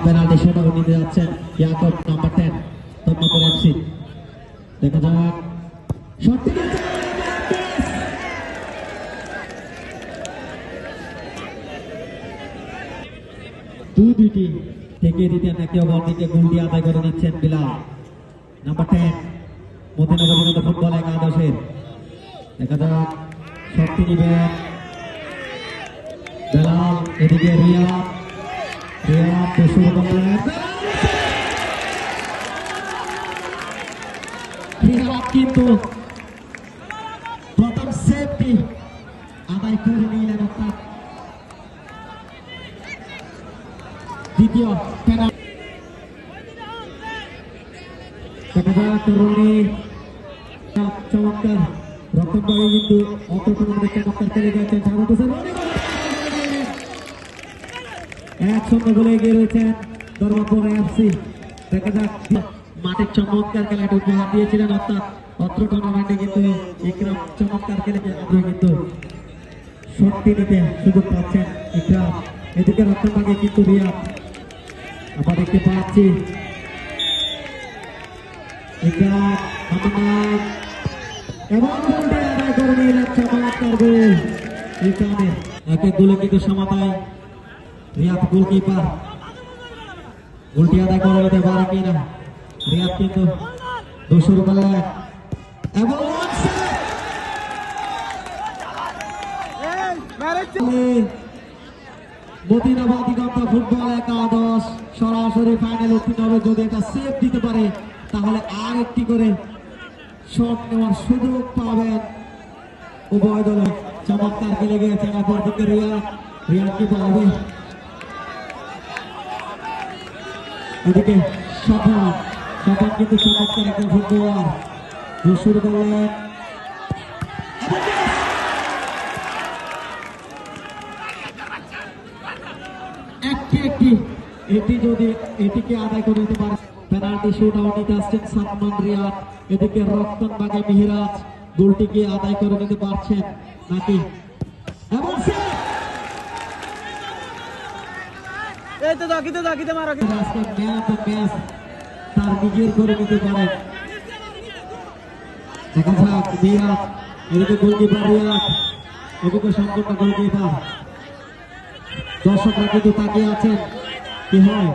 Penalty shot নিতে যাচ্ছেন Yakub number 10 তন্মপুর FC. দেখা যাক শট থেকে দুটি থেকে দিতেন একে অপর দিকে গোলটি আদায় করে নিচ্ছেন বিলাল নাম্বার 10 মতিনগর ফুটবল একাদশের। দেখা যাক শক্তি নিবেন বেলাল, এদিকে রিয়াদ শুরু করলেন কিন্তু প্রথম সেফটি আদায় করে নিলেন, অর্থাৎ দ্বিতীয় পেনাল্টি। চমৎকার রক্তবাহী কিন্তু অতটুকু চমৎকার খেলে গেছেন 1-0 গোলে এগিয়ে রয়েছেন ধর্মপুর এফসি। দেখা যাক মাঠের চমৎকার খেলাটা উপহার দিয়েছিলেন, অর্থাৎ অত্র টুর্নামেন্টে কিন্তু ইকরাম চমৎকার খেলে কিন্তু শক্তি নিতে সুযোগ পাচ্ছেন ইকরাম। এদিকে রক্তবাহী কিন্তু রিয়াদ আমরা দেখতে পাচ্ছি এবং গোলটি আদায় করে নিলেন, চমৎকার গোল ইকরামের। একে গোলে কিন্তু সমতায় রিয়াদ গোলকিপার গোলটি আদায় করে নিতে পারে কিনা। রিয়াদ কিন্তু 200 বলে এবং মদিনাবাদ দিগন্ত ফুটবল একাদশ সরাসরি ফাইনাল উত্তীর্ণ হবে। যদি এটা সেভ দিতে পারে তাহলে আর একটি করে শট নেওয়ার সুযোগ পাবেন উভয় দলে। চমৎকার খেলে গিয়েছেন অপরদিকে রিয়াদ কি পাবে, এদিকে সফল কিন্তু চমৎকার একজন ফুটবলার শুরু করলেন এটিকে আদায় করে নিতে পারে। পেনাল্টি শুট আউট নিতে আসছেন সালমান রিয়াদ, এদিকে রক্তন বাগে মিহিরাজ গোলটিকে আদায় করে নিতে পারছেন নাকি, এবং তার নিজের করে নিতে পারেন। দেখা যাক মিহিরাজ, এদিকে গোলকিপার রিয়াদ, এদিকে সম্পূর্ণ গোলকিপার। দর্শকরা কিন্তু তাকিয়ে আছেন কি হয়।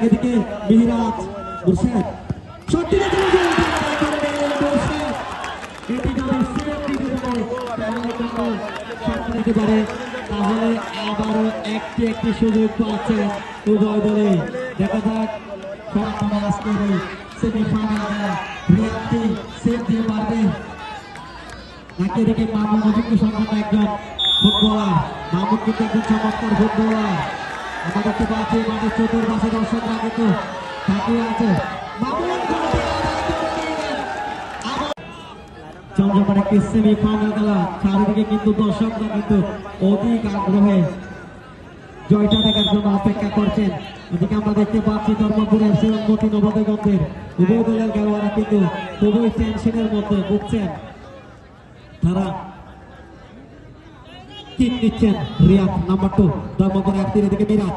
এদিকে মিহিরাজ মুর্শেদ তাহলে আবারও একটি সুযোগ পাচ্ছেন উভয় দলে। দেখা যাক এদিকে মামুন অভিজ্ঞ সম্পন্ন একজন ফুটবলার, মামুন কিন্তু একজন চমৎকার ফুটবলার। আমরা দেখতে পাচ্ছি মাঠের চতুর্পাশে দর্শকরা কিন্তু তাকিয়ে আছে। চমৎকার একটি সেমিফাইনাল খেলা, চারিদিকে কিন্তু দর্শকরা কিন্তু অধিক আগ্রহে জয়টা দেখার জন্য অপেক্ষা করছেন। এদিকে আমরা দেখতে পাচ্ছি ধর্মপুর এফসি এবং মতিনগর উভয় দলের খেলোয়াড়রা কিন্তু খুবই টেনশনের মধ্যে ভুগছেন। তারা কিক দিচ্ছেন রিয়াদ নাম্বার 2 ধর্মপুর এফসি, এদিকে মিরাজ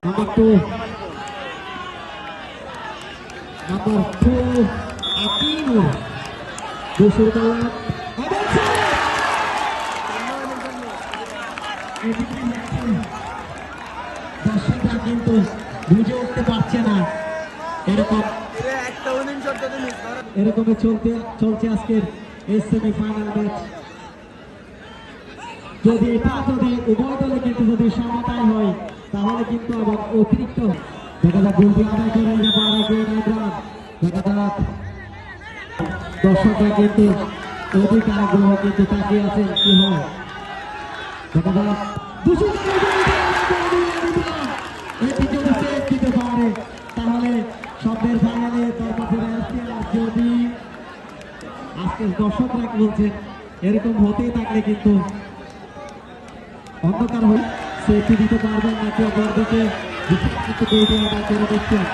নাম্বার 2 আকিনুর দর্শকরা কিন্তু বুঝে উঠতে পারছে না। এরকমই চলছে আজকের এই সেমিফাইনাল ম্যাচ। যদি উভয় দলে কিন্তু যদি সমতায় হয় তাহলে কিন্তু আবার অতিরিক্ত দেখা যাক গোলটি আদায় করে নিতে পারে ইমরান। দেখা যাক দর্শকরা কিন্তু অধিক আগ্রহ কিন্তু তাকিয়ে আছেন কি হয়। দেখা যাক দিতে পারে তাহলে সবের ফাইনালে যদি আজকে দর্শকরা বলছেন এরকম হতেই থাকলে কিন্তু অন্ধকার হয়ে সেফটি দিতে পারবেন নাকি অপরদিকে করে দিচ্ছেন।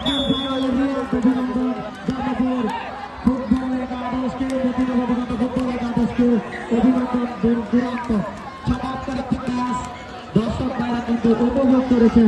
কোয়ার্টার ফাইনালের রিয়াদ অভিনন্দন জামাপুর ফুটবল একাদশকে প্রতিযোগিতা ফুটবল একাদশকে অভিনন্দন দুরান্ত চমৎকার একটি ম্যাচ দর্শক ভাইরা কিন্তু উপভোগ করেছেন।